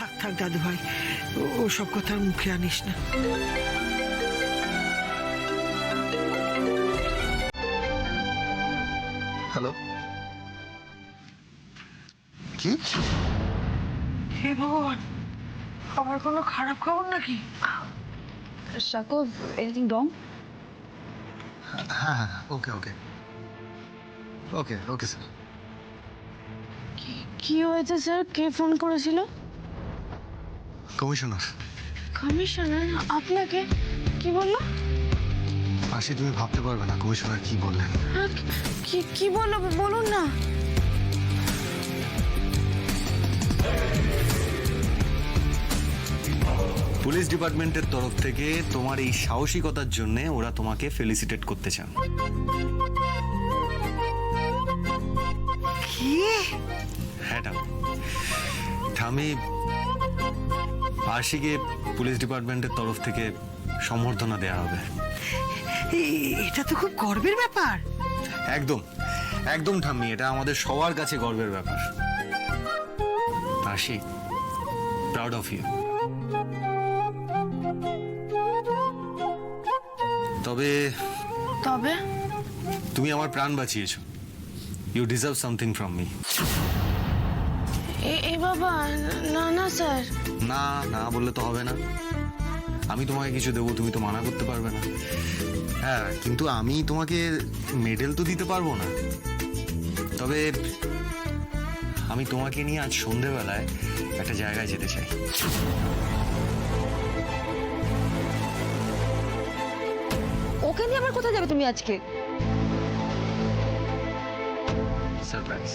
থাক থাক দাদু ভাই, ও সব কথা আর মুখে আনিস না। হ্যালো, কি? হে ভগবান, আবার কোনো খারাপ খবর নাকি? Shakov, anything wrong? হ্যাঁ হ্যাঁ, ওকে ওকে ওকে ওকে স্যার। কি হয়েছে স্যার? কে ফোন করেছিল? কমিশনার। কমিশনার আপনাকে কি বললো? আশি, তুমি ভাবতে পারবে না কমিশনার কি বললেন। হ্যাঁ, কি বললো বলুন না। পুলিশ ডিপার্টমেন্টের তরফ থেকে তোমার এই সাহসিকতার জন্য ওরা তোমাকে ফেলিসিটেট করতে চান। কি? হ্যাঁ ঠামি, আশিকে পুলিশ ডিপার্টমেন্টের তরফ থেকে সম্বর্ধনা দেয়া হবে। এটা তো খুব গর্বের ব্যাপার। একদম একদম ঠাম্মি, এটা আমাদের সবার কাছে গর্বের ব্যাপার। আশি, প্রাউড অফ ইউ। তবে তুমি আমার প্রাণ বাঁচিয়েছো। You deserve something from me. এ বাবা, না না স্যার। না না বললে তো হবে না। আমি তোমাকে কিছু দেবো, তুমি তো মানা করতে পারবে না। হ্যাঁ, কিন্তু আমি তোমাকে মেডেল তো দিতে পারবো না। তবে আমি তোমাকে নিয়ে আজ সন্ধেবেলায় একটা জায়গায় যেতে চাই। ওকে নিয়ে আবার কোথায় যাবে তুমি আজকে? সারপ্রাইজ।